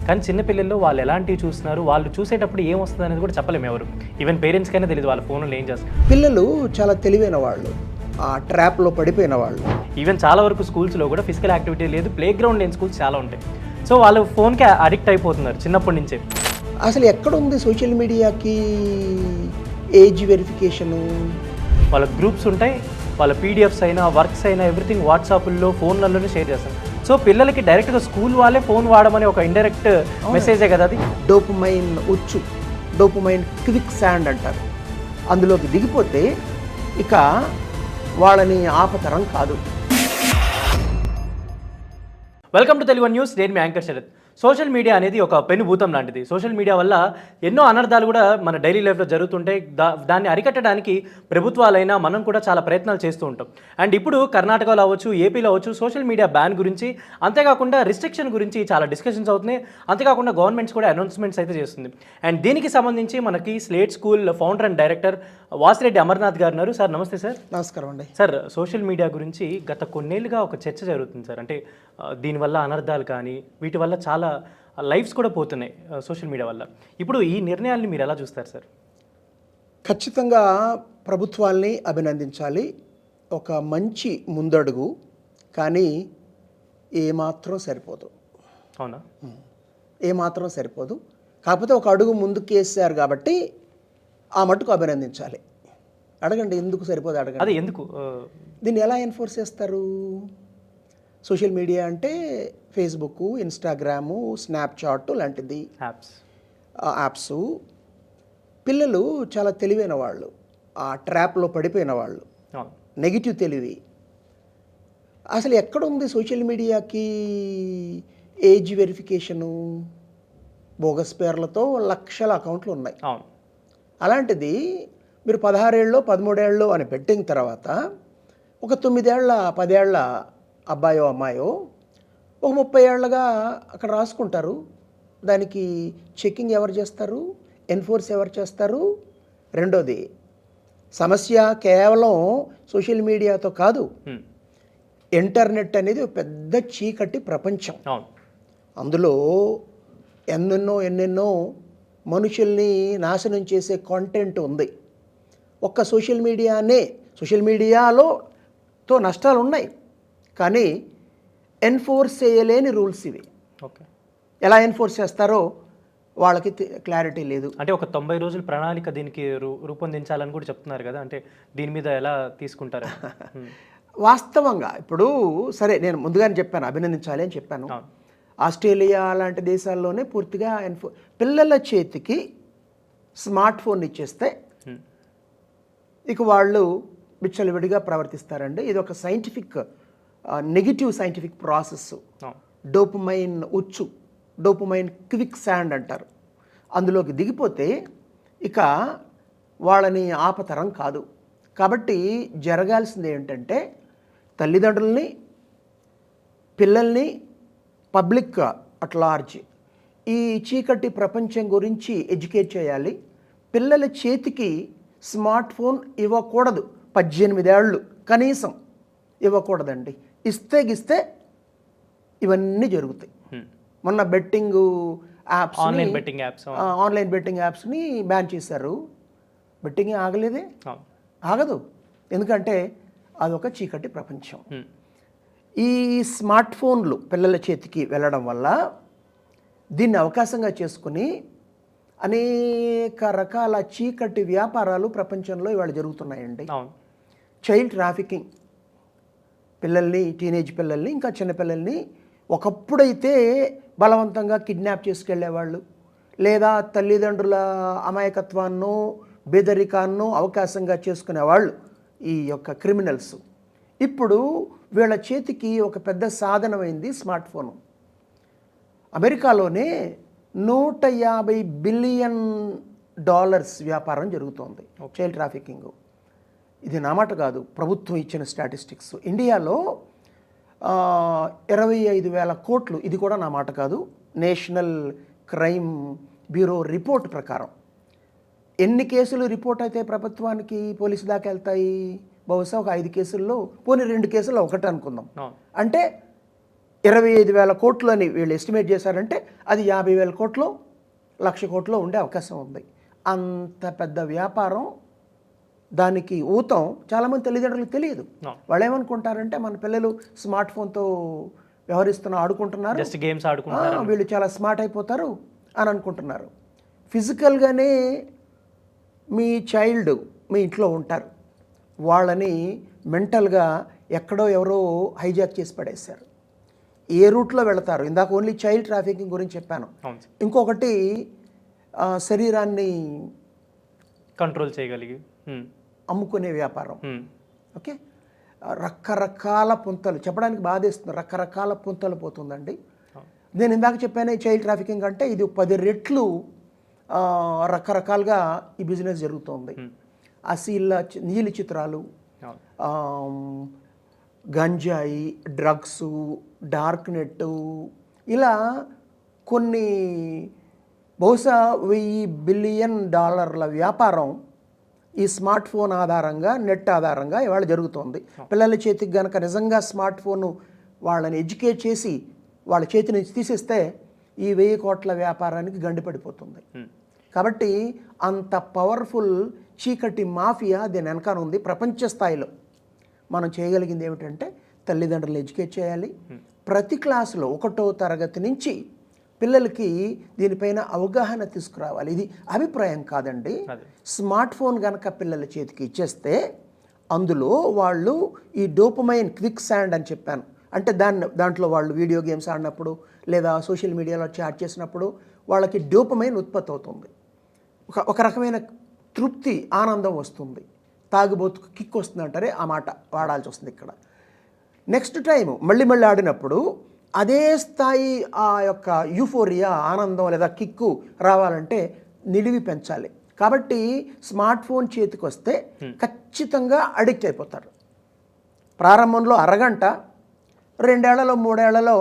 కానీ చిన్నపిల్లల్లో వాళ్ళు ఎలాంటివి చూస్తున్నారు, వాళ్ళు చూసేటప్పుడు ఏమొస్తుంది అనేది కూడా చెప్పలేము ఎవరు. ఈవెన్ పేరెంట్స్కైనా తెలియదు వాళ్ళ ఫోన్లో ఏం చేస్తారు. పిల్లలు చాలా తెలివైన వాళ్ళు, ఆ ట్రాప్లో పడిపోయిన వాళ్ళు. ఈవెన్ చాలా వరకు స్కూల్స్లో కూడా ఫిజికల్ యాక్టివిటీ లేదు, ప్లే గ్రౌండ్ లేని స్కూల్స్ చాలా ఉంటాయి. సో వాళ్ళు ఫోన్కి అడిక్ట్ అయిపోతున్నారు చిన్నప్పటి నుంచే. అసలు ఎక్కడుంది సోషల్ మీడియాకి ఏజ్ వెరిఫికేషను? వాళ్ళ గ్రూప్స్ ఉంటాయి, వాళ్ళ పీడిఎఫ్స్ అయినా వర్క్స్ అయినా ఎవ్రీథింగ్ వాట్సాప్లో ఫోన్లలోనే షేర్ చేస్తారు. సో పిల్లలకి డైరెక్ట్గా స్కూల్ వాళ్ళే ఫోన్ వాడమని ఒక ఇండైరెక్ట్ మెసేజే కదా అది. డోపమైన్ ఉచ్చు, డోపమైన్ క్విక్ శాండ్ అంటారు. అందులోకి దిగిపోతే ఇక వాళ్ళని ఆపతరం కాదు. Welcome to Telugu news. నేను మీ యాంకర్ శరత్. సోషల్ మీడియా అనేది ఒక పెనుభూతం లాంటిది. సోషల్ మీడియా వల్ల ఎన్నో అనర్థాలు కూడా మన డైలీ లైఫ్లో జరుగుతుంటాయి. దాన్ని అరికట్టడానికి ప్రభుత్వాలైనా మనం కూడా చాలా ప్రయత్నాలు చేస్తూ ఉంటాం. అండ్ ఇప్పుడు కర్ణాటకలో అవ్వచ్చు, ఏపీలో అవ్వచ్చు, సోషల్ మీడియా బ్యాన్ గురించి, అంతేకాకుండా రిస్ట్రిక్షన్ గురించి చాలా డిస్కషన్స్ అవుతున్నాయి. అంతేకాకుండా గవర్నమెంట్స్ కూడా అనౌన్స్మెంట్స్ అయితే చేస్తుంది. అండ్ దీనికి సంబంధించి మనకి slate school founder and director Vasireddy Amarnath గారు ఉన్నారు. సార్ నమస్తే సార్. నమస్కారం అండి. సార్, సోషల్ మీడియా గురించి గత కొన్నేళ్ళుగా ఒక చర్చ జరుగుతుంది సార్. అంటే దీనివల్ల అనర్థాలు కానీ వీటి వల్ల చాలా లైఫ్స్ కూడా పోతున్నాయి సోషల్ మీడియా వల్ల. ఇప్పుడు ఈ నిర్ణయాల్ని మీరు ఎలా చూస్తారు సార్? ఖచ్చితంగా ప్రభుత్వాల్ని అభినందించాలి. ఒక మంచి ముందడుగు, కానీ ఏమాత్రం సరిపోదు. అవునా? ఏమాత్రం సరిపోదు. కాకపోతే ఒక అడుగు ముందుకేసారు కాబట్టి ఆ మటుకు అభినందించాలి. అడగండి, ఎందుకు సరిపోదు అడగండి. అదే ఎందుకు దీన్ని ఎలా ఎన్ఫోర్స్ చేస్తారు? సోషల్ మీడియా అంటే ఫేస్బుక్, ఇన్స్టాగ్రాము, స్నాప్చాట్ లాంటిది యాప్స్. పిల్లలు చాలా తెలివైన వాళ్ళు, ఆ ట్రాప్లో పడిపోయిన వాళ్ళు, నెగిటివ్ తెలివి. అసలు ఎక్కడుంది సోషల్ మీడియాకి ఏజ్ వెరిఫికేషను? బోగస్ పేర్లతో లక్షల అకౌంట్లు ఉన్నాయి. అలాంటిది మీరు 16 ఏళ్ళలో 13 ఏళ్ళలో అని పెట్టిన తర్వాత ఒక 9 ఏళ్ళ 10 ఏళ్ళ అబ్బాయో అమ్మాయో ఒక 30 ఏళ్ళగా అక్కడ రాసుకుంటారు. దానికి చెకింగ్ ఎవరు చేస్తారు? ఎన్ఫోర్స్ ఎవరు చేస్తారు? రెండోది, సమస్య కేవలం సోషల్ మీడియాతో కాదు. ఇంటర్నెట్ అనేది ఒక పెద్ద చీకటి ప్రపంచం. అందులో ఎన్నెన్నో మనుషుల్ని నాశనం చేసే కాంటెంట్ ఉంది. ఒక్క సోషల్ మీడియాతో నష్టాలు ఉన్నాయి, కానీ ఎన్ఫోర్స్ చేయలేని రూల్స్ ఇవి. ఓకే, ఎలా ఎన్ఫోర్స్ చేస్తారో వాళ్ళకి క్లారిటీ లేదు. అంటే ఒక 90 రోజుల ప్రణాళిక దీనికి రూపొందించాలని కూడా చెప్తున్నారు కదా. అంటే దీని మీద ఎలా తీసుకుంటారు? వాస్తవంగా ఇప్పుడు సరే, నేను ముందుగానే చెప్పాను అభినందించాలి అని చెప్పాను. ఆస్ట్రేలియా లాంటి దేశాల్లోనే పూర్తిగా పిల్లల చేతికి స్మార్ట్ ఫోన్ ఇచ్చేస్తే ఇక వాళ్ళు విచ్చలవిడిగా ప్రవర్తిస్తారండి. ఇది ఒక నెగిటివ్ సైంటిఫిక్ ప్రాసెస్. డోపమైన్ ఉచ్చు, డోపమైన్ క్విక్ శాండ్ అంటారు. అందులోకి దిగిపోతే ఇక వాళ్ళని ఆపతరం కాదు. కాబట్టి జరగాల్సింది ఏంటంటే తల్లిదండ్రుల్ని, పిల్లల్ని, పబ్లిక్ అట్ లార్జ్ ఈ చీకటి ప్రపంచం గురించి ఎడ్యుకేట్ చేయాలి. పిల్లల చేతికి స్మార్ట్ ఫోన్ ఇవ్వకూడదు. 18 ఏళ్ళు కనీసం ఇవ్వకూడదండి. ఇస్తే ఇవన్నీ జరుగుతాయి. మొన్న బెట్టింగ్ యాప్స్, ఆన్లైన్ బెట్టింగ్ యాప్స్ని బ్యాన్ చేశారు. బెట్టింగ్ ఆగలేదే, ఆగదు. ఎందుకంటే అదొక చీకటి ప్రపంచం. ఈ స్మార్ట్ ఫోన్లు పిల్లల చేతికి వెళ్ళడం వల్ల దీన్ని అవకాశంగా చేసుకుని అనేక రకాల చీకటి వ్యాపారాలు ప్రపంచంలో ఇవాళ జరుగుతున్నాయండి. చైల్డ్ ట్రాఫికింగ్, పిల్లల్ని, టీనేజ్ పిల్లల్ని, ఇంకా చిన్నపిల్లల్ని ఒకప్పుడైతే బలవంతంగా కిడ్నాప్ చేసుకెళ్ళేవాళ్ళు, లేదా తల్లిదండ్రుల అమాయకత్వాన్నో బెదరికాన్నో అవకాశంగా చేసుకునేవాళ్ళు ఈ యొక్క క్రిమినల్స్. ఇప్పుడు వీళ్ళ చేతికి ఒక పెద్ద సాధనమైంది స్మార్ట్ ఫోను. అమెరికాలోనే $150 బిలియన్ వ్యాపారం జరుగుతోంది చైల్డ్ ట్రాఫికింగ్. ఇది నా మాట కాదు, ప్రభుత్వం ఇచ్చిన స్టాటిస్టిక్స్. ఇండియాలో 25,000 కోట్లు, ఇది కూడా నా మాట కాదు, నేషనల్ క్రైమ్ బ్యూరో రిపోర్ట్ ప్రకారం. ఎన్ని కేసులు రిపోర్ట్ అయితే ప్రభుత్వానికి, పోలీసు దాకా వెళ్తాయి? బహుశా ఒక 5 కేసుల్లో, పోనీ 2 కేసుల్లో ఒకటి అనుకుందాం. అంటే 25,000 కోట్లు అని వీళ్ళు ఎస్టిమేట్ చేశారంటే అది 50,000 కోట్లు 1,00,000 కోట్లు ఉండే అవకాశం ఉంది. అంత పెద్ద వ్యాపారం, దానికి ఊతం చాలామంది తల్లిదండ్రులకు తెలియదు. వాళ్ళు ఏమనుకుంటారంటే మన పిల్లలు స్మార్ట్ ఫోన్తో ఆడుకుంటున్నారు, జస్ట్ గేమ్స్ ఆడుకుంటున్నారు, వీళ్ళు చాలా స్మార్ట్ అయిపోతారు అని అనుకుంటున్నారు. ఫిజికల్గానే మీ చైల్డ్ మీ ఇంట్లో ఉంటారు, వాళ్ళని మెంటల్గా ఎక్కడో ఎవరో హైజాక్ చేసి పడేశారు. ఏ రూట్లో వెళతారు? ఇందాక ఓన్లీ చైల్డ్ ట్రాఫికింగ్ గురించి చెప్పాను. ఇంకొకటి శరీరాన్ని కంట్రోల్ చేయగలిగి అమ్ముకునే వ్యాపారం. ఓకే, రకరకాల పుంతలు, చెప్పడానికి బాధేస్తుంది, రకరకాల పుంతలు పోతుందండి. నేను ఇందాక చెప్పాను చైల్డ్ ట్రాఫికింగ్ అంటే ఇది 10 రెట్లు రకరకాలుగా ఈ బిజినెస్ జరుగుతుంది. అసీల నీలి చిత్రాలు, గంజాయి, డ్రగ్స్, డార్క్ నెట్, ఇలా కొన్ని బహుశా $1,000 బిలియన్ వ్యాపారం ఈ స్మార్ట్ ఫోన్ ఆధారంగా, నెట్ ఆధారంగా ఇవాళ జరుగుతోంది. పిల్లల చేతికి కనుక నిజంగా స్మార్ట్ ఫోను వాళ్ళని ఎడ్యుకేట్ చేసి వాళ్ళ చేతి నుంచి తీసేస్తే ఈ 1,000 కోట్ల వ్యాపారానికి గండిపడిపోతుంది. కాబట్టి అంత పవర్ఫుల్ చీకటి మాఫియా దీని వెనకాల ఉంది. ప్రపంచ స్థాయిలో మనం చేయగలిగింది ఏమిటంటే తల్లిదండ్రులు ఎడ్యుకేట్ చేయాలి. ప్రతి క్లాసులో 1వ తరగతి నుంచి పిల్లలకి దీనిపైన అవగాహన తీసుకురావాలి. ఇది అభిప్రాయం కాదండి. స్మార్ట్ ఫోన్ కనుక పిల్లల చేతికి ఇచ్చేస్తే అందులో వాళ్ళు ఈ డోపమైన్ క్విక్ శాండ్ అని చెప్పాను, అంటే దాంట్లో వాళ్ళు వీడియో గేమ్స్ ఆడినప్పుడు లేదా సోషల్ మీడియాలో చాట్ చేసినప్పుడు వాళ్ళకి డోపమైన్ ఉత్పత్తి అవుతుంది. ఒక రకమైన తృప్తి, ఆనందం వస్తుంది. తాగుబోతుకు కిక్ వస్తుంది అంటారే, ఆ మాట వాడాల్సి వస్తుంది ఇక్కడ. నెక్స్ట్ టైం మళ్ళీ ఆడినప్పుడు అదే స్థాయి ఆ యొక్క యూఫోరియా, ఆనందం లేదా కిక్కు రావాలంటే నిడివి పెంచాలి. కాబట్టి స్మార్ట్ ఫోన్ చేతికి వస్తే ఖచ్చితంగా అడిక్ట్ అయిపోతారు. ప్రారంభంలో అరగంట, 2 ఏళ్లలో 3 ఏళ్లలో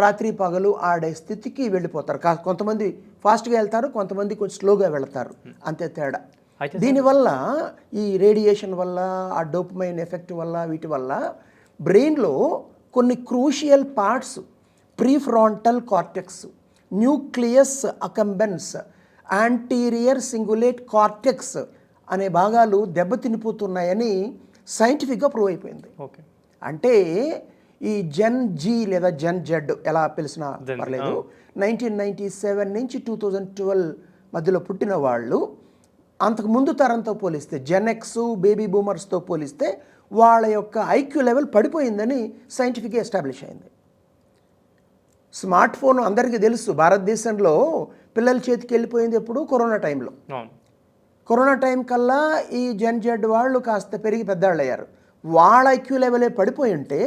రాత్రి పగలు ఆడే స్థితికి వెళ్ళిపోతారు. కొంతమంది ఫాస్ట్గా వెళ్తారు, కొంతమంది కొంచెం స్లోగా వెళ్తారు, అంతే తేడా. దీనివల్ల ఈ రేడియేషన్ వల్ల, ఆ డోపమైన్ ఎఫెక్ట్ వల్ల, వీటి వల్ల బ్రెయిన్లో కొన్ని crucial parts, prefrontal cortex, nucleus accumbens, anterior cingulate cortex అనే భాగాలు దెబ్బతినిపోతున్నాయని సైంటిఫిక్గా ప్రూవ్ అయిపోయింది. అంటే ఈ జెన్ జీ లేదా జెన్ జెడ్ ఎలా పిలిచినా పర్లేదు, 1997 నుంచి 2012 మధ్యలో పుట్టిన వాళ్ళు అంతకు ముందు తరంతో పోలిస్తే, జెన్ ఎక్స్, బేబీ బూమర్స్తో పోలిస్తే వాళ్ళ యొక్క ఐక్యూ లెవెల్ పడిపోయిందని సైంటిఫిక్గా ఎస్టాబ్లిష్ అయింది. స్మార్ట్ ఫోన్ అందరికీ తెలుసు, భారతదేశంలో పిల్లల చేతికి వెళ్ళిపోయింది ఎప్పుడు? కరోనా టైంలో. కరోనా టైం కల్లా ఈ జెన్ జెడ్ వాళ్ళు కాస్త పెరిగి పెద్దవాళ్ళు అయ్యారు. వాళ్ళ ఐక్యూ లెవెలే పడిపోయి ఉంటే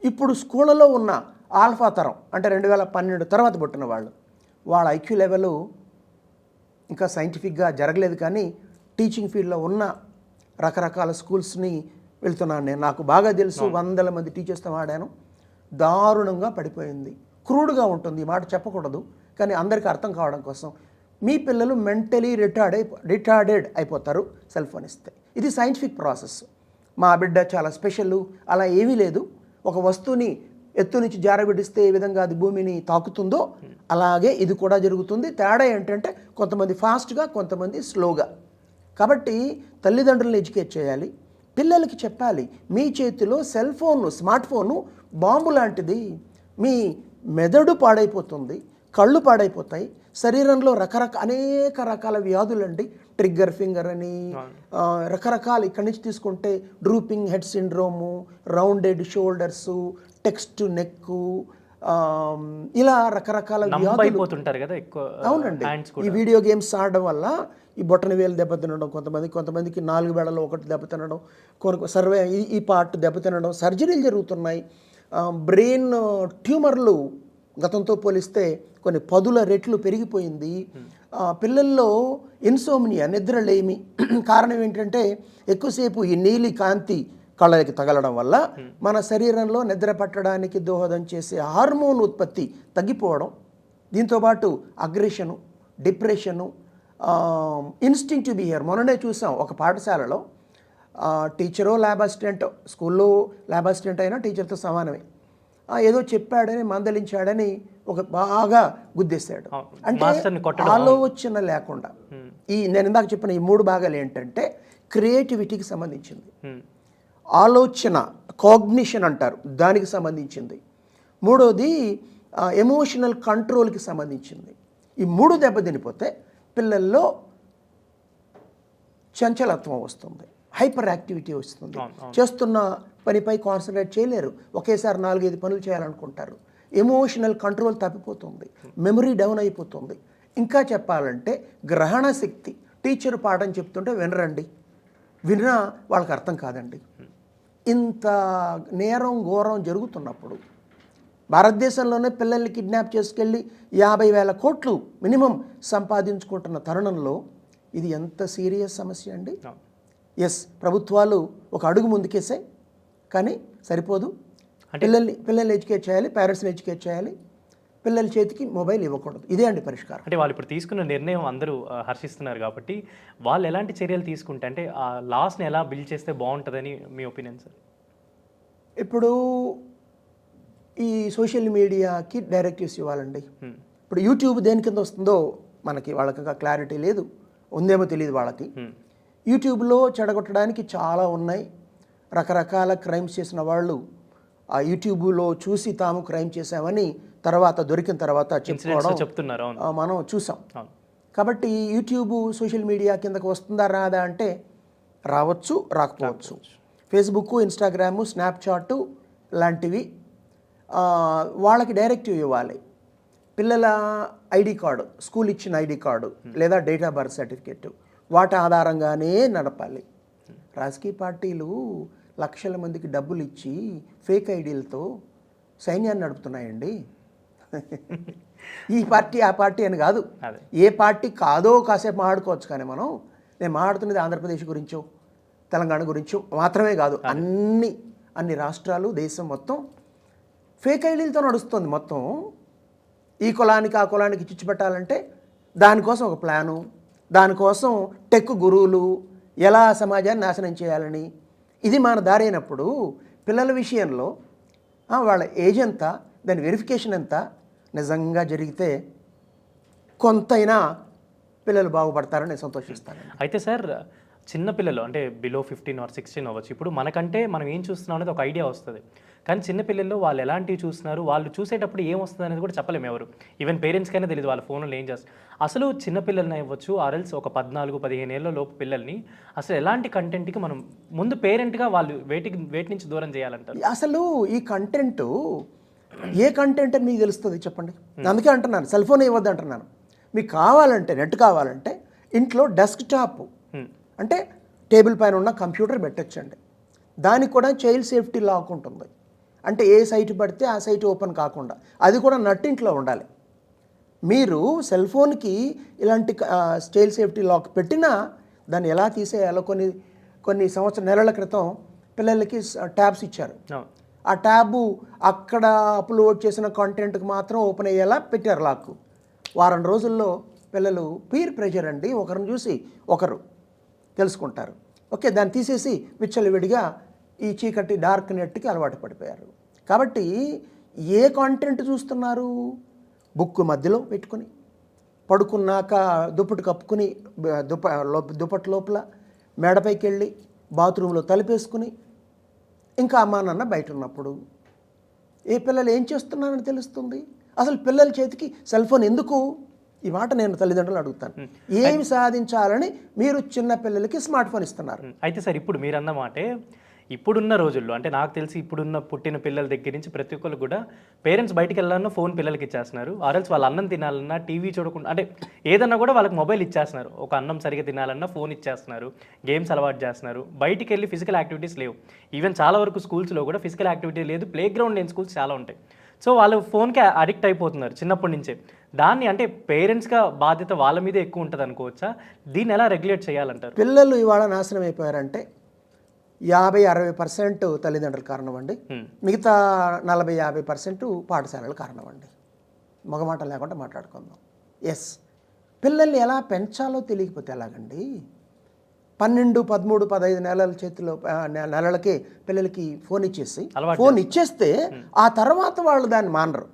ఇప్పుడు స్కూళ్ళలో ఉన్న ఆల్ఫా తరం, అంటే 2012 తర్వాత పుట్టిన వాళ్ళు, వాళ్ళ ఐక్యూ లెవెల్ ఇంకా సైంటిఫిక్గా జరగలేదు. కానీ టీచింగ్ ఫీల్డ్లో ఉన్న రకరకాల స్కూల్స్ని వెళ్తున్నాను నేను, నాకు బాగా తెలుసు, 100 మంది టీచర్స్తో ఆడాను. దారుణంగా పడిపోయింది. క్రూడ్గా ఉంటుంది, ఈ మాట చెప్పకూడదు కానీ అందరికీ అర్థం కావడం కోసం. మీ పిల్లలు మెంటలీ రిటార్డెడ్ అయిపోతారు సెల్ ఫోన్ ఇస్తే. ఇది సైంటిఫిక్ ప్రాసెస్. మా బిడ్డ చాలా స్పెషల్ అలా ఏమీ లేదు. ఒక వస్తువుని ఎత్తు నుంచి జారబిడిస్తే ఏ విధంగా అది భూమిని తాకుతుందో అలాగే ఇది కూడా జరుగుతుంది. తేడా ఏంటంటే కొంతమంది ఫాస్ట్గా, కొంతమంది స్లోగా. కాబట్టి తల్లిదండ్రులను ఎడ్యుకేట్ చేయాలి, పిల్లలకి చెప్పాలి, మీ చేతిలో cell phone, smart phone bomb లాంటిది. మీ మెదడు పాడైపోతుంది, కళ్ళు పాడైపోతాయి, శరీరంలో అనేక రకాల వ్యాధులండి. ట్రిగ్గర్ ఫింగర్ అని రకరకాల, ఇక్కడి నుంచి తీసుకుంటే drooping head syndrome, rounded shoulders, text neck, ఇలా రకరకాల వ్యాధులు. అవునండి, ఈ వీడియో గేమ్స్ ఆడడం వల్ల ఈ బొట్టన వేలు దెబ్బతినడం, కొంతమందికి 4 వేళలో ఒకటి దెబ్బతినడం, ఈ పార్ట్ దెబ్బతినడం, సర్జరీలు జరుగుతున్నాయి. బ్రెయిన్ ట్యూమర్లు గతంతో పోలిస్తే కొన్ని 10 రెట్లు పెరిగిపోయింది. పిల్లల్లో ఇన్సోమ్నియా, నిద్రలేమి, కారణం ఏంటంటే ఎక్కువసేపు ఈ నీలి కాంతి కళ్ళకి తగలడం వల్ల మన శరీరంలో నిద్ర పట్టడానికి దోహదం చేసే హార్మోన్ ఉత్పత్తి తగ్గిపోవడం, దీంతోపాటు అగ్రెషను, డిప్రెషను, ఇన్స్టింక్టివ్ బిహేవియర్. మొన్ననే చూసాం ఒక పాఠశాలలో, టీచరో ల్యాబ్ అసిస్టెంట్, స్కూల్లో ల్యాబ్ అసిస్టెంట్ అయినా టీచర్తో సమానమే, ఏదో చెప్పాడని మందలించాడని ఒక బాగా గుద్దేశాడు. అంటే మాస్టర్ని కొట్టడం. ఆలోచన లేకుండా నేను ఇందాక చెప్పిన ఈ 3 భాగాలు ఏంటంటే క్రియేటివిటీకి సంబంధించింది, ఆలోచన కాగ్నిషన్ అంటారు దానికి సంబంధించింది, మూడోది ఎమోషనల్ కంట్రోల్కి సంబంధించింది. ఈ 3 దెబ్బతినిపోతే పిల్లల్లో చంచలత్వం వస్తుంది, హైపర్ యాక్టివిటీ వస్తుంది, చేస్తున్న పనిపై కాన్సన్ట్రేట్ చేయలేరు, ఒకేసారి 4-5 పనులు చేయాలనుకుంటారు, ఎమోషనల్ కంట్రోల్ తప్పిపోతుంది, మెమరీ డౌన్ అయిపోతుంది. ఇంకా చెప్పాలంటే గ్రహణ శక్తి, టీచర్ పాఠం చెప్తుంటే వినరండి, విన్నా వాళ్ళకి అర్థం కాదండి. ఇంత నేరం ఘోరం జరుగుతున్నప్పుడు భారతదేశంలోనే పిల్లల్ని కిడ్నాప్ చేసుకెళ్ళి 50,000 కోట్లు మినిమం సంపాదించుకుంటున్న తరుణంలో ఇది ఎంత సీరియస్ సమస్య అండి. ఎస్, ప్రభుత్వాలు ఒక అడుగు ముందుకేసాయి కానీ సరిపోదు. పిల్లల్ని ఎడ్యుకేట్ చేయాలి, పేరెంట్స్ని ఎడ్యుకేట్ చేయాలి, పిల్లల చేతికి మొబైల్ ఇవ్వకూడదు. ఇదే అండి పరిష్కారం. అంటే వాళ్ళు ఇప్పుడు తీసుకున్న నిర్ణయం అందరూ హర్షిస్తున్నారు కాబట్టి వాళ్ళు ఎలాంటి చర్యలు తీసుకుంటే అంటే ఆ లాస్ని ఎలా బిల్డ్ చేస్తే బాగుంటుందని మీ ఒపీనియన్ సార్? ఇప్పుడు ఈ సోషల్ మీడియాకి డైరెక్టివ్స్ ఇవ్వాలండి. ఇప్పుడు యూట్యూబ్ దేని కింద వస్తుందో మనకి వాళ్ళకి క్లారిటీ లేదు, ఉందేమో తెలియదు వాళ్ళకి. యూట్యూబ్లో చెడగొట్టడానికి చాలా ఉన్నాయి. రకరకాల క్రైమ్స్ చేసిన వాళ్ళు ఆ యూట్యూబ్లో చూసి తాము క్రైమ్ చేసామని తర్వాత దొరికిన తర్వాత చెప్తున్నారు, మనం చూసాం. కాబట్టి యూట్యూబ్ సోషల్ మీడియా కిందకు వస్తుందా రాదా అంటే రావచ్చు, రాకపోవచ్చు. ఫేస్బుక్, ఇన్స్టాగ్రాము, స్నాప్చాట్ లాంటివి వాళ్ళకి డైరెక్టివ్ ఇవ్వాలి. పిల్లల ఐడి కార్డు, స్కూల్ ఇచ్చిన ఐడి కార్డు లేదా డేట్ ఆఫ్ బర్త్ సర్టిఫికేట్, వాటి ఆధారంగానే నడపాలి. రాజకీయ పార్టీలు లక్షల మందికి డబ్బులు ఇచ్చి ఫేక్ ఐడీలతో సైన్యాన్ని నడుపుతున్నాయండి. ఈ పార్టీ ఆ పార్టీ అని కాదు, ఏ పార్టీ కాదో కాసేపు మాట్లాడుకోవచ్చు. కానీ నేను మాట్లాడుతున్నది ఆంధ్రప్రదేశ్ గురించో తెలంగాణ గురించో మాత్రమే కాదు, అన్ని రాష్ట్రాలు, దేశం మొత్తం ఫేక్ ఐడీలతో నడుస్తుంది. మొత్తం ఈ కులానికి ఆ కులానికి చిచ్చు పెట్టాలంటే దానికోసం ఒక ప్లాను, దానికోసం టెక్ గురువులు ఎలా సమాజాన్ని నాశనం చేయాలని, ఇది మన దారి అయినప్పుడు పిల్లల విషయంలో వాళ్ళ ఏజ్ ఎంత, దాని వెరిఫికేషన్ ఎంత నిజంగా జరిగితే కొంతైనా పిల్లలు బాగుపడతారని నేను సంతోషిస్తాను. అయితే సార్ చిన్నపిల్లలు అంటే బిలో 15 or 16 అవ్వచ్చు. ఇప్పుడు మనకంటే మనం ఏం చూస్తున్నాం అనేది ఒక ఐడియా వస్తుంది. కానీ చిన్నపిల్లల్లో వాళ్ళు ఎలాంటివి చూస్తున్నారు, వాళ్ళు చూసేటప్పుడు ఏం వస్తుంది అనేది కూడా చెప్పలేము ఎవరు. ఈవెన్ పేరెంట్స్కైనా తెలియదు వాళ్ళ ఫోన్లో ఏం చేస్తారు. అసలు చిన్నపిల్లల్ని అవ్వచ్చు ఆర్ఎల్స్ ఒక 14-15 ఏళ్ళ లోపు పిల్లల్ని అసలు ఎలాంటి కంటెంట్కి మనం ముందు పేరెంట్గా వాళ్ళు వేటి నుంచి దూరం చేయాలంటారు? అసలు ఈ కంటెంట్ ఏ కంటెంట్ అని మీకు తెలుస్తుంది చెప్పండి. అందుకే అంటున్నాను సెల్ ఫోన్ ఇవ్వద్దు అంటున్నాను. మీకు కావాలంటే నెట్ కావాలంటే ఇంట్లో డెస్క్టాప్ అంటే టేబుల్ పైన ఉన్న కంప్యూటర్ పెట్టచ్చండి. దానికి కూడా చైల్డ్ సేఫ్టీ లాక్ ఉంటుంది. అంటే ఏ సైట్ పడితే ఆ సైట్ ఓపెన్ కాకుండా, అది కూడా నట్టింట్లో ఉండాలి. మీరు సెల్ ఫోన్కి ఇలాంటి చైల్డ్ సేఫ్టీ లాక్ పెట్టినా దాన్ని ఎలా తీసేయాలో కొన్ని నెలల క్రితం పిల్లలకి ట్యాబ్స్ ఇచ్చారు. ఆ ట్యాబు అక్కడ అప్లోడ్ చేసిన కంటెంట్కి మాత్రం ఓపెన్ అయ్యేలా పెట్టారు లాక్. వారం రోజుల్లో పిల్లలు పీర్ ప్రెషర్ అండి, ఒకరిని చూసి ఒకరు తెలుసుకుంటారు. ఓకే, దాన్ని తీసేసి విచ్చలవిడిగా ఈ చీకటి డార్క్ నెట్కి అలవాటు పడిపోయారు. కాబట్టి ఏ కాంటెంట్ చూస్తున్నారు? బుక్ మధ్యలో పెట్టుకుని పడుకున్నాక దుప్పటి కప్పుకుని దుప్పటి లోపల మేడపైకి వెళ్ళి బాత్రూంలో తలుపేసుకుని ఇంకా అమ్మా నాన్న బయట ఉన్నప్పుడు ఏ పిల్లలు ఏం చేస్తున్నారని తెలుస్తుంది. అసలు పిల్లల చేతికి సెల్ ఫోన్ ఎందుకు? ఈ మాట నేను తల్లిదండ్రులు అడుగుతాను. ఏమి సాధించాలని మీరు చిన్న పిల్లలకి స్మార్ట్ ఫోన్ ఇస్తున్నారు? అయితే సార్ ఇప్పుడు మీరు అన్న మాటే ఇప్పుడున్న రోజుల్లో అంటే నాకు తెలిసి ఇప్పుడున్న పుట్టిన పిల్లల దగ్గర నుంచి ప్రతి ఒక్కరు కూడా పేరెంట్స్ బయటికి వెళ్ళాలన్నా ఫోన్ పిల్లలకి ఇచ్చేస్తున్నారు. ఆర్ఎల్స్ వాళ్ళ అన్నం తినాలన్నా టీవీ చూడకుండా అంటే ఏదన్నా కూడా వాళ్ళకి మొబైల్ ఇచ్చేస్తున్నారు. ఒక అన్నం సరిగ్గా తినాలన్నా ఫోన్ ఇచ్చేస్తున్నారు, గేమ్స్ అలవాటు చేస్తున్నారు. బయటికి వెళ్ళి ఫిజికల్ యాక్టివిటీస్ లేవు. ఈవెన్ చాలా వరకు స్కూల్స్లో కూడా ఫిజికల్ యాక్టివిటీ లేదు, ప్లే గ్రౌండ్ లేని స్కూల్స్ చాలా ఉంటాయి. సో వాళ్ళు ఫోన్కి అడిక్ట్ అయిపోతున్నారు చిన్నప్పటి నుంచే. దాన్ని అంటే పేరెంట్స్గా బాధ్యత వాళ్ళ మీదే ఎక్కువ ఉంటుంది అనుకోవచ్చా? దీన్ని ఎలా రెగ్యులేట్ చేయాలంటారు? పిల్లలు ఇవాళ నాశనం అయిపోయారంటే 50-60% తల్లిదండ్రుల కారణం అండి, మిగతా 40-50% పాఠశాలల కారణం అండి. మగమాట లేకుండా మాట్లాడుకుందాం. ఎస్, పిల్లల్ని ఎలా పెంచాలో తెలియకపోతే ఎలాగండి? 12, 13, 15 నెలల చేతిలో నెలలకే పిల్లలకి ఫోన్ ఇచ్చేసి అలవాటు ఫోన్ ఇచ్చేస్తే ఆ తర్వాత వాళ్ళు దాన్ని మానరు,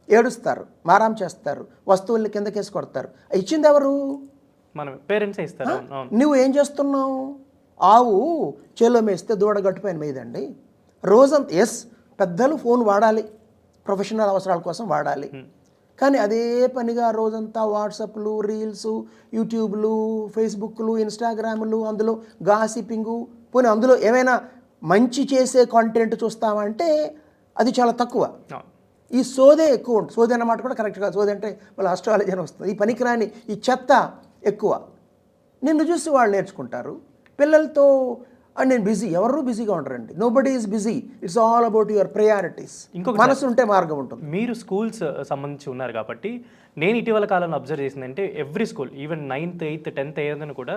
ఏడుస్తారు, మారాం చేస్తారు, వస్తువుల్ని కిందకేసి కొడతారు. ఇచ్చింది ఎవరు? మనం పేరెంట్సే ఇస్తారు. అవును. నువ్వు ఏం చేస్తున్నావు? ఆవు చేలో మేస్తే దూడ గట్టుపైన మేదండి. రోజంతా పెద్దలు ఫోన్ వాడాలి, ప్రొఫెషనల్ అవసరాల కోసం వాడాలి. కానీ అదే పనిగా రోజంతా వాట్సాప్లు, రీల్స్, యూట్యూబ్లు, ఫేస్బుక్లు, ఇన్స్టాగ్రాములు, అందులో గాసిపింగు, పోనీ అందులో ఏమైనా మంచి చేసే కాంటెంట్ చూస్తామంటే అది చాలా తక్కువ. ఈ సోదే ఎక్కువ ఉంటుంది. సోదే అన్నమాట కూడా కరెక్ట్ కాదు. సోదే అంటే మళ్ళీ ఆస్ట్రాలజీ అని వస్తుంది. ఈ పనికిరాని ఈ చెత్త ఎక్కువ. నిన్ను చూసి వాళ్ళు నేర్చుకుంటారు. పిల్లలతో నేను బిజీ, ఎవరు బిజీగా ఉండరండి. Nobody is busy. It's all about your priorities. ఇంకొక మనసు ఉంటే మార్గం ఉంటుంది. మీరు స్కూల్స్ సంబంధించి ఉన్నారు కాబట్టి నేను ఇటీవల కాలంలో అబ్జర్వ్ చేసిందంటే every school, even 9th, 8th, 10th ఏదైనా కూడా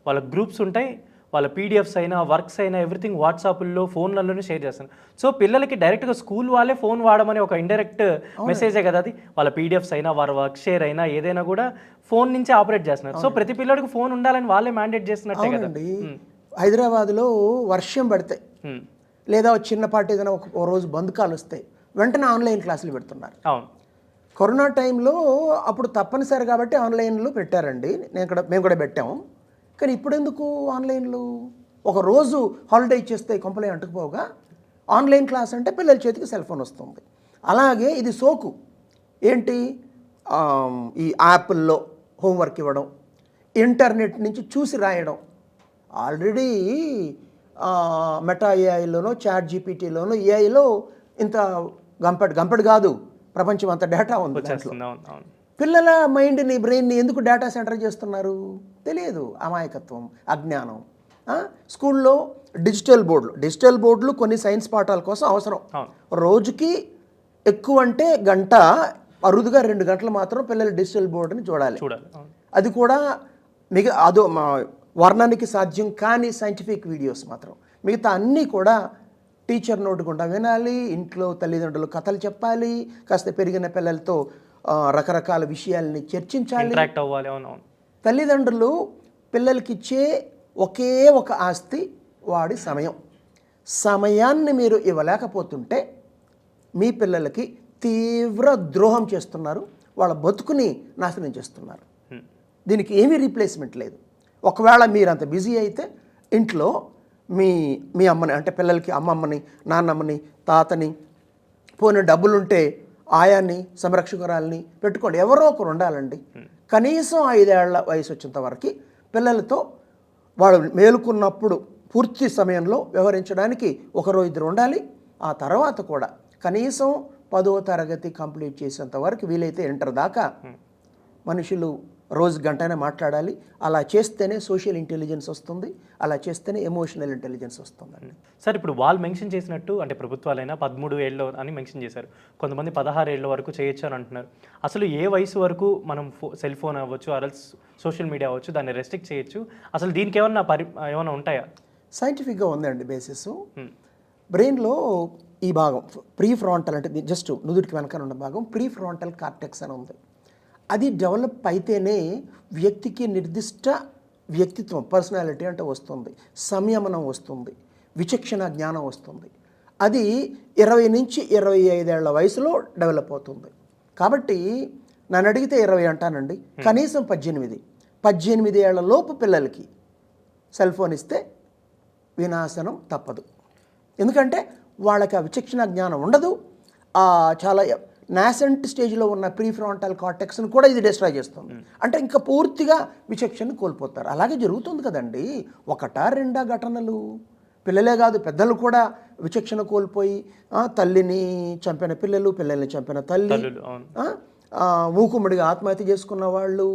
వాళ్ళ గ్రూప్స్ ఉంటాయి. వాళ్ళ పీడిఎఫ్స్ అయినా వర్క్స్ అయినా ఎవ్రీథింగ్ వాట్సాప్లో, ఫోన్లలోనే షేర్ చేస్తారు. సో పిల్లలకి డైరెక్ట్గా స్కూల్ వాళ్ళే ఫోన్ వాడమని ఒక ఇండైరెక్ట్ మెసేజే కదా అది. వాళ్ళ పీడిఎఫ్స్ అయినా, వారి వర్క్ షేర్ అయినా ఏదైనా కూడా ఫోన్ నుంచి ఆపరేట్ చేస్తున్నారు. సో ప్రతి పిల్లడికి ఫోన్ ఉండాలని వాళ్ళే మ్యాండేట్ చేస్తున్నట్టే కదా. హైదరాబాద్లో వర్షం పడితే లేదా చిన్నపాటి ఏదైనా ఒక రోజు బంద్ కాలు వస్తాయి, వెంటనే ఆన్లైన్ క్లాసులు పెడుతున్నారు. అవును. కరోనా టైంలో అప్పుడు తప్పనిసరి కాబట్టి ఆన్లైన్లో పెట్టారండి. మేము కూడా పెట్టాము. కానీ ఇప్పుడు ఎందుకు ఆన్లైన్లో? ఒక రోజు హాలిడే ఇచ్చేస్తే కొంపలే అంటుకుపోగా ఆన్లైన్ క్లాస్ అంటే పిల్లల చేతికి సెల్ ఫోన్ వస్తుంది. అలాగే ఇది సోకు ఏంటి, ఈ యాప్ల్లో హోంవర్క్ ఇవ్వడం, ఇంటర్నెట్ నుంచి చూసి రాయడం. ఆల్రెడీ మెటా ఏఐలోనో, చాట్ జీపీటీలోనో, ఏఐలో ఇంత గంపెడు కాదు, ప్రపంచం అంత డేటా ఉంది. పిల్లల మైండ్ని, బ్రెయిన్ని ఎందుకు డేటా సెంటర్ చేస్తున్నారు? తెలియదు. అమాయకత్వం, అజ్ఞానం. స్కూల్లో డిజిటల్ బోర్డులు కొన్ని సైన్స్ పాఠాల కోసం అవసరం. రోజుకి ఎక్కువ అంటే గంట, అరుదుగా 2 గంటలు మాత్రం పిల్లలు డిజిటల్ బోర్డుని చూడాలి. అది కూడా వర్ణానికి సాధ్యం కాని సైంటిఫిక్ వీడియోస్ మాత్రం. మిగతా అన్నీ కూడా టీచర్ నోటి గుండా వినాలి. ఇంట్లో తల్లిదండ్రులు కథలు చెప్పాలి. కాస్త పెరిగిన పిల్లలతో రకరకాల విషయాల్ని చర్చించాలి. తల్లిదండ్రులు పిల్లలకి ఇచ్చే ఒకే ఒక ఆస్తి వాడి సమయాన్ని మీరు ఇవ్వలేకపోతుంటే మీ పిల్లలకి తీవ్ర ద్రోహం చేస్తున్నారు, వాళ్ళ బతుకుని నాశనం చేస్తున్నారు. దీనికి ఏమీ రీప్లేస్మెంట్ లేదు. ఒకవేళ మీరు అంత బిజీ అయితే ఇంట్లో మీ అమ్మని, అంటే పిల్లలకి అమ్మమ్మని, నాన్నమ్మని, తాతని, పోయిన డబ్బులుంటే ఆయాన్ని, సంరక్షకురాలని పెట్టుకోండి. ఎవరో ఒకరు ఉండాలండి. కనీసం 5 ఏళ్ల వయసు వచ్చేంత వరకు పిల్లలతో వాళ్ళు మేలుకున్నప్పుడు పూర్తి సమయంలో వ్యవహరించడానికి 1-2 ఉండాలి. ఆ తర్వాత కూడా కనీసం 10వ తరగతి కంప్లీట్ చేసేంత వరకు, వీలైతే ఇంటర్ దాకా మనుషులు రోజు గంటనే మాట్లాడాలి. అలా చేస్తేనే సోషల్ ఇంటెలిజెన్స్ వస్తుంది, అలా చేస్తేనే ఎమోషనల్ ఇంటెలిజెన్స్ వస్తుందండి. సార్, ఇప్పుడు వాళ్ళు మెన్షన్ చేసినట్టు, అంటే ప్రభుత్వాలైనా 13 ఏళ్ళు అని మెన్షన్ చేశారు, కొంతమంది 16 ఏళ్ళ వరకు చేయొచ్చు అని అంటున్నారు. అసలు ఏ వయసు వరకు మనం సెల్ ఫోన్ అవ్వచ్చు, అరల్స్ సోషల్ మీడియా అవ్వచ్చు, దాన్ని రెస్ట్రిక్ట్ చేయొచ్చు? అసలు దీనికి ఏమన్నా ఉంటాయా? సైంటిఫిక్గా ఉందండి బేసిస్. బ్రెయిన్లో ఈ భాగం ప్రీ ఫ్రాంటల్, అంటే జస్ట్ నుదుటికి వెనకాల ఉన్న భాగం ప్రీ ఫ్రాంటల్ కార్టెక్స్ అని ఉంది. అది డెవలప్ అయితేనే వ్యక్తికి నిర్దిష్ట వ్యక్తిత్వం, పర్సనాలిటీ అంటే వస్తుంది, సంయమనం వస్తుంది, విచక్షణ జ్ఞానం వస్తుంది. అది 20 నుంచి 25 ఏళ్ల వయసులో డెవలప్ అవుతుంది. కాబట్టి నన్ను అడిగితే 20 అంటానండి. కనీసం 18 ఏళ్ల లోపు పిల్లలకి సెల్ ఫోన్ ఇస్తే వినాశనం తప్పదు. ఎందుకంటే వాళ్ళకి ఆ విచక్షణ జ్ఞానం ఉండదు. చాలా నాసెంట్ స్టేజ్లో ఉన్న ప్రీఫ్రాంటల్ కార్టెక్స్ని కూడా ఇది డిస్ట్రాయ్ చేస్తుంది. అంటే ఇంకా పూర్తిగా విచక్షణ కోల్పోతారు. అలాగే జరుగుతుంది కదండి. 1-2 ఘటనలు. పిల్లలే కాదు, పెద్దలు కూడా విచక్షణ కోల్పోయి తల్లిని చంపిన పిల్లలు, పిల్లల్ని చంపిన తల్లి, మూకుమ్మడిగా ఆత్మహత్య చేసుకున్న వాళ్ళు,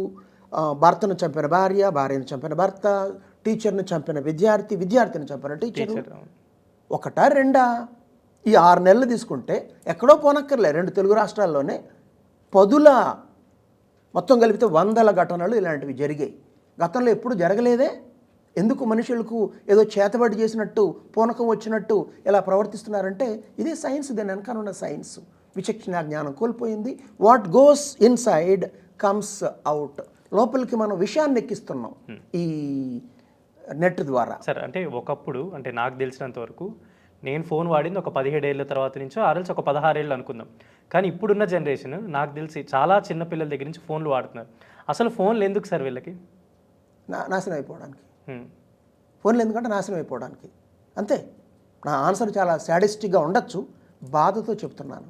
భర్తను చంపిన భార్య, భార్యను చంపిన భర్త, టీచర్ని చంపిన విద్యార్థి, విద్యార్థిని చంపిన టీచర్. 1-2 ఈ 6 నెలలు తీసుకుంటే ఎక్కడో పోనక్కర్లే, 2 తెలుగు రాష్ట్రాల్లోనే పదుల, మొత్తం కలిపితే 100ల ఘటనలు ఇలాంటివి జరిగాయి. గతంలో ఎప్పుడు జరగలేదే. ఎందుకు మనుషులకు ఏదో చేతబడి చేసినట్టు, పూనకం వచ్చినట్టు ఎలా ప్రవర్తిస్తున్నారంటే ఇదే సైన్స్. దాని వెనకాల ఉన్న సైన్స్. విచక్షణ జ్ఞానం కోల్పోయింది. What goes inside comes out. లోపలికి మనం విషయాన్ని ఎక్కిస్తున్నాం. ఈ నెట్ ద్వారా. సార్ అంటే ఒకప్పుడు అంటే నాకు తెలిసినంత వరకు నేను ఫోన్ వాడింది ఒక 17 ఏళ్ళ తర్వాత నుంచో ఆర్ఎల్స్ ఒక 16 ఏళ్ళు అనుకుందాం. కానీ ఇప్పుడున్న జనరేషన్ నాకు తెలిసి చాలా చిన్న పిల్లల దగ్గర నుంచి ఫోన్లు వాడుతున్నారు. అసలు ఫోన్లు ఎందుకు సార్ వీళ్ళకి? నాశనం అయిపోవడానికి. హ్మ్. ఫోన్లు ఎందుకంటే నాశనం అయిపోవడానికి, అంతే. నా ఆన్సర్ చాలా సాడిస్టిక్గా ఉండొచ్చు, బాధతో చెప్తున్నాను.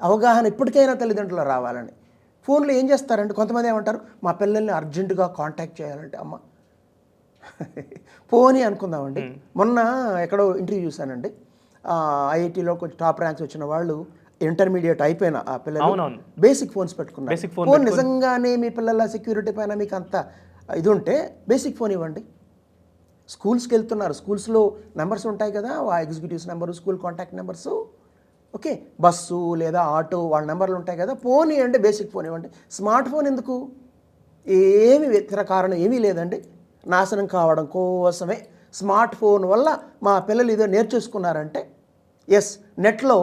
అవగాహన ఇప్పటికైనా తల్లిదండ్రులు రావాలని. ఫోన్లో ఏం చేస్తారంటే కొంతమంది ఏమంటారు, మా పిల్లల్ని అర్జెంటుగా కాంటాక్ట్ చేయాలంటే అమ్మ పోనీ అనుకుందామండి. మొన్న ఎక్కడో ఇంటర్వ్యూ చూశానండి, ఐఐటీలో కొంచెం టాప్ ర్యాంక్స్ వచ్చిన వాళ్ళు ఇంటర్మీడియట్ అయిపోయిన ఆ పిల్లలు బేసిక్ ఫోన్స్ పెట్టుకున్నారు. ఫోన్ నిజంగానే మీ పిల్లల సెక్యూరిటీ పైన మీకు అంత ఇది ఉంటే బేసిక్ ఫోన్ ఇవ్వండి. స్కూల్స్కి వెళ్తున్నారు, స్కూల్స్లో నెంబర్స్ ఉంటాయి కదా, ఆ executives number, school contact numbers, okay, bus లేదా ఆటో వాళ్ళ నెంబర్లు ఉంటాయి కదా, ఫోన్ ఇవ్వండి, బేసిక్ ఫోన్ ఇవ్వండి. స్మార్ట్ ఫోన్ ఎందుకు? ఏమి ఇతర కారణం ఏమీ లేదండి, నాశనం కావడం కోసమే. స్మార్ట్ ఫోన్ వల్ల మా పిల్లలు ఇదో నేర్చేసుకున్నారంటే ఎస్, నెట్లో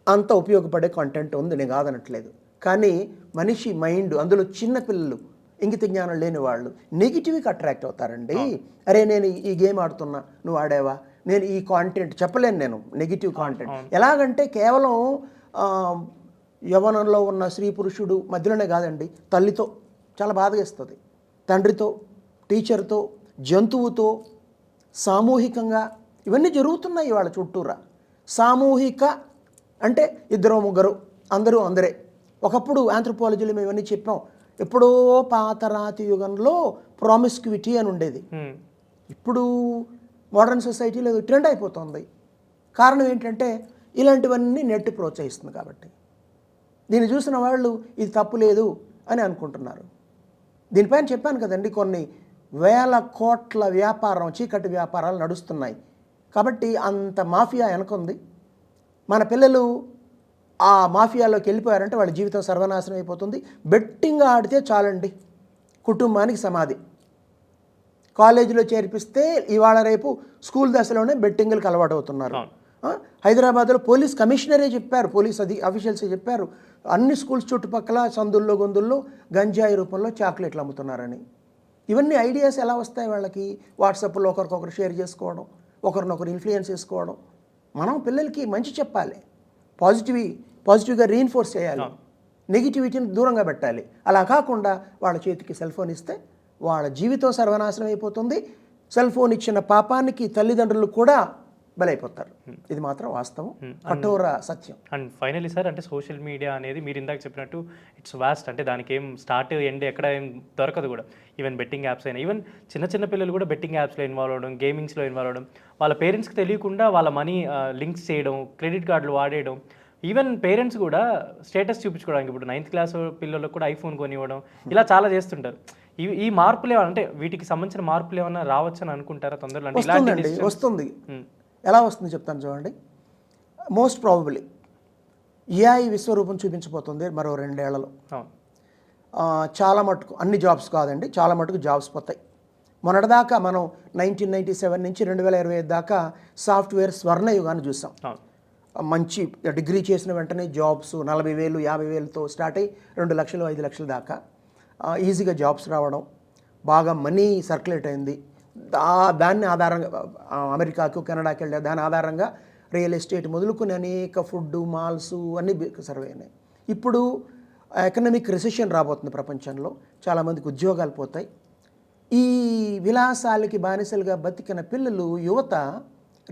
అంత ఉపయోగపడే కంటెంట్ ఉంది, నేను కాదనట్లేదు. కానీ మనిషి మైండ్, అందులో చిన్న పిల్లలు, ఇంగిత జ్ఞానం లేని వాళ్ళు నెగిటివ్కి అట్రాక్ట్ అవుతారండి. అరే నేను ఈ గేమ్ ఆడుతున్నా, నువ్వు ఆడావా, నేను ఈ కాంటెంట్ చెప్పలేను, నేను నెగిటివ్ కాంటెంట్. ఎలాగంటే కేవలం యవ్వనంలో ఉన్న స్త్రీ పురుషుడు మధ్యలోనే కాదండి, తల్లితో చాలా బాధేస్తుంది, తండ్రితో, టీచర్తో, జంతువుతో, సామూహికంగా ఇవన్నీ జరుగుతున్నాయి వాళ్ళ చుట్టూరా. సామూహిక అంటే ఇద్దరు ముగ్గురు, అందరూ అందరే. ఒకప్పుడు ఆంథ్రోపాలజీలో మేము ఇవన్నీ చెప్పాం. ఎప్పుడో పాత రాతి యుగంలో ప్రామిస్క్విటీ అని ఉండేది. ఇప్పుడు మోడర్న్ సొసైటీలో ట్రెండ్ అయిపోతుంది. కారణం ఏంటంటే ఇలాంటివన్నీ నెట్ ప్రోత్సహిస్తుంది కాబట్టి. దీన్ని చూసిన వాళ్ళు ఇది తప్పు లేదు అని అనుకుంటున్నారు. దీనిపైన చెప్పాను కదండి, కొన్ని వేల కోట్ల వ్యాపారం, చీకటి వ్యాపారాలు నడుస్తున్నాయి కాబట్టి అంత మాఫియా వెనకుంది. మన పిల్లలు ఆ మాఫియాలోకి వెళ్ళిపోయారంటే వాళ్ళ జీవితం సర్వనాశనం అయిపోతుంది. బెట్టింగ్ ఆడితే చాలండి, కుటుంబానికి సమాధి. కాలేజీలో చేర్పిస్తే ఇవాళ రేపు స్కూల్ దశలోనే బెట్టింగ్లకు అలవాటు అవుతున్నారు. హైదరాబాద్లో పోలీస్ కమిషనరే చెప్పారు, పోలీస్ అఫీషియల్సే చెప్పారు, అన్ని స్కూల్స్ చుట్టుపక్కల సందుల్లో గొంతుల్లో గంజాయి రూపంలో చాక్లెట్లు అమ్ముతున్నారని. ఇవన్నీ ఐడియాస్ ఎలా వస్తాయి వాళ్ళకి? వాట్సాప్లో ఒకరికొకరు షేర్ చేసుకోవడం, ఒకరినొకరు ఇన్ఫ్లుయెన్స్ చేసుకోవడం. మనం పిల్లలకి మంచి చెప్పాలి, పాజిటివ్గా రీఇన్ఫోర్స్ చేయాలి, నెగిటివిటీని దూరంగా పెట్టాలి. అలా కాకుండా వాళ్ళ చేతికి సెల్ ఫోన్ ఇస్తే వాళ్ళ జీవితం సర్వనాశనం అయిపోతుంది. సెల్ ఫోన్ ఇచ్చిన పాపానికి తల్లిదండ్రులు కూడా బలైపోతారు. ఇది మాత్రం వాస్తవం, కఠోర సత్యం. అండ్ ఫైనలీ సార్, అంటే సోషల్ మీడియా అనేది మీరు ఇందాక చెప్పినట్టు ఇట్స్ వాస్ట్, అంటే దానికి ఏం స్టార్ట్ ఎండ్ ఎక్కడ ఏం దొరకదు కూడా. ఈవెన్ బెట్టింగ్ యాప్స్ అయినా, ఈవెన్ చిన్న పిల్లలు కూడా బెట్టింగ్ యాప్స్లో ఇన్వాల్వ్ అవ్వడం, గేమింగ్స్లో ఇన్వాల్వ్ అవ్వడం, వాళ్ళ పేరెంట్స్కి తెలియకుండా వాళ్ళ మనీ లింక్స్ చేయడం, క్రెడిట్ కార్డులు వాడేయడం. ఈవెన్ పేరెంట్స్ కూడా స్టేటస్ చూపించుకోవడానికి ఇప్పుడు 9th క్లాస్ పిల్లలకు కూడా ఐఫోన్ కొనివ్వడం, ఇలా చాలా చేస్తుంటారు. ఈ మార్పులు ఏమన్నా, అంటే వీటికి సంబంధించిన మార్పులు ఏమన్నా రావచ్చని అనుకుంటారా తొందరలో? వస్తుంది. ఎలా వస్తుంది చెప్తాను చూడండి. మోస్ట్ ప్రాబబుల్లీ ఏఐ విశ్వరూపం చూపించబోతుంది మరో 2 ఏళ్లలో. చాలా మటుకు, అన్ని జాబ్స్ కాదండి, చాలా మటుకు జాబ్స్ పోతాయి. మొన్నటిదాకా మనం 1997 నుంచి 2025 దాకా సాఫ్ట్వేర్ స్వర్ణయుగాన్ని చూసాం. మంచి డిగ్రీ చేసిన వెంటనే జాబ్స్ 40,000, 50,000తో స్టార్ట్ అయ్యి 2 లక్షలు, 5 లక్షల దాకా ఈజీగా జాబ్స్ రావడం, బాగా మనీ సర్క్యులేట్ అయింది. దాన్ని ఆధారంగా అమెరికాకు, కెనడాకి వెళ్ళే దాని ఆధారంగా రియల్ ఎస్టేట్ మొదలుకొని అనేక ఫుడ్ మాల్స్ అన్నీ సర్వే అయినాయి. ఇప్పుడు ఎకనామిక్ రిసెషన్ రాబోతుంది ప్రపంచంలో, చాలామందికి ఉద్యోగాలు పోతాయి. ఈ విలాసాలకి బానిసలుగా బతికిన పిల్లలు, యువత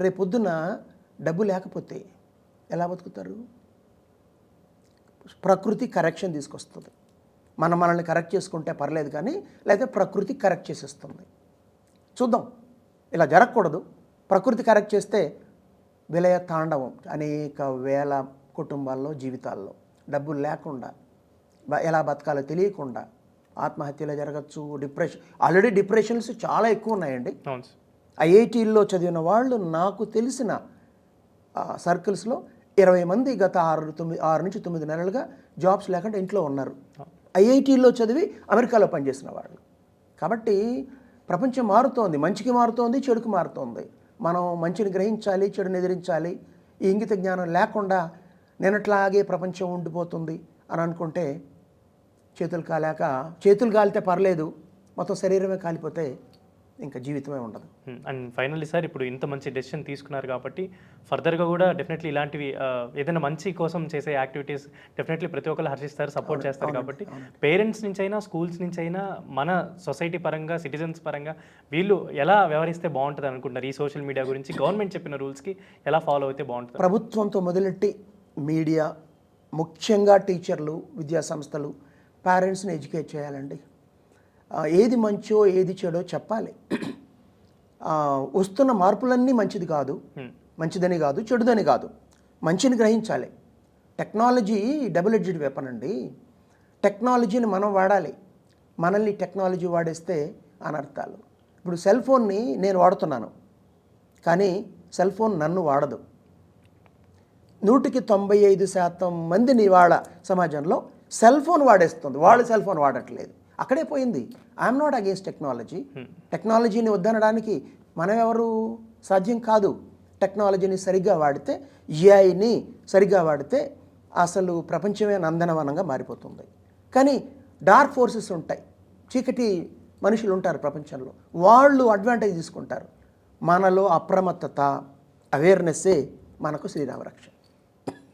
రేపొద్దున డబ్బు లేకపోతే ఎలా బతుకుతారు? ప్రకృతి కరెక్షన్ తీసుకొస్తుంది. మనల్ని కరెక్ట్ చేసుకుంటే పర్లేదు, కానీ లేకపోతే ప్రకృతి కరెక్ట్ చేసేస్తుంది. చూద్దాం, ఇలా జరగకూడదు. ప్రకృతి కరెక్ట్ చేస్తే విలయ తాండవం అనేక వేల కుటుంబాల్లో, జీవితాల్లో డబ్బులు లేకుండా ఎలా బతకాలో తెలియకుండా ఆత్మహత్యలు జరగచ్చు, డిప్రెషన్. ఆల్రెడీ డిప్రెషన్స్ చాలా ఎక్కువ ఉన్నాయండి. ఐఐటీల్లో చదివిన వాళ్ళు నాకు తెలిసిన సర్కిల్స్లో 20 మంది గత 6 నుంచి 9 నెలలుగా జాబ్స్ లేకుండా ఇంట్లో ఉన్నారు. ఐఐటీల్లో చదివి అమెరికాలో పనిచేసిన వాళ్ళు. కాబట్టి ప్రపంచం మారుతోంది, మంచికి మారుతోంది, చెడుకు మారుతోంది. మనం మంచిని గ్రహించాలి, చెడుని ఎదిరించాలి. ఈ ఇంగిత జ్ఞానం లేకుండా నిన్నట్లాగే ప్రపంచం ఉండిపోతుంది అని అనుకుంటే చేతులు కాలితే పర్లేదు, మొత్తం శరీరమే కాలిపోతే ఇంకా జీవితమే ఉండదు. అండ్ ఫైనల్లీ సార్, ఇప్పుడు ఇంత మంచి డెసిషన్ తీసుకున్నారు కాబట్టి ఫర్దర్గా కూడా డెఫినెట్లీ ఇలాంటివి ఏదైనా మంచి కోసం చేసే యాక్టివిటీస్ డెఫినెట్లీ ప్రతి ఒక్కరు హర్షిస్తారు, సపోర్ట్ చేస్తారు. కాబట్టి పేరెంట్స్ నుంచి అయినా స్కూల్స్ నుంచి అయినా మన సొసైటీ పరంగా సిటిజన్స్ పరంగా వీళ్ళు ఎలా వ్యవహరిస్తే బాగుంటుంది అనుకుంటున్నారు? ఈ సోషల్ మీడియా గురించి గవర్నమెంట్ చెప్పిన రూల్స్కి ఎలా ఫాలో అయితే బాగుంటుంది? ప్రభుత్వంతో మొదలెట్టి మీడియా, ముఖ్యంగా టీచర్లు, విద్యా సంస్థలు పేరెంట్స్ని ఎడ్యుకేట్ చేయాలండి. ఏది మంచో ఏది చెడో చెప్పాలి. వస్తున్న మార్పులన్నీ మంచిదని కాదు, చెడుదని కాదు, మంచిని గ్రహించాలి. టెక్నాలజీ డబుల్ ఎడ్జ్డ్ వెపన్ అండి. టెక్నాలజీని మనం వాడాలి, మనల్ని టెక్నాలజీ వాడేస్తే అనర్థాలు. ఇప్పుడు సెల్ ఫోన్ని నేను వాడుతున్నాను, కానీ సెల్ ఫోన్ నన్ను వాడదు. 95% మందిని వాళ్ళ సమాజంలో సెల్ ఫోన్ వాడేస్తుంది, వాళ్ళు సెల్ ఫోన్ వాడట్లేదు. అక్కడే పోయింది. I'm not against technology. టెక్నాలజీని వద్దనడానికి మనం ఎవరు? సాధ్యం కాదు. టెక్నాలజీని సరిగ్గా వాడితే, ఏఐని సరిగ్గా వాడితే అసలు ప్రపంచమే నందనవనంగా మారిపోతుంది. కానీ డార్క్ ఫోర్సెస్ ఉంటాయి, చీకటి మనుషులు ఉంటారు ప్రపంచంలో, వాళ్ళు అడ్వాంటేజ్ తీసుకుంటారు. మనలో అప్రమత్తత, అవేర్నెస్సే మనకు శ్రీరామ రక్ష.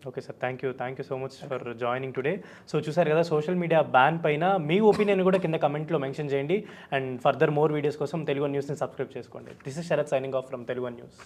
Okay sir, thank you so much for joining today. So చూసారు కదా, సోషల్ మీడియా బ్యాన్ పైన మీ ఒపీనియన్ కూడా కింద కమెంట్లో మెన్షన్ చేయండి. అండ్ ఫర్దర్ మోర్ వీడియోస్ కోసం తెలుగు న్యూస్ని సబ్స్క్రైబ్ చేసుకోండి. This is Sharath signing off from Telugu news.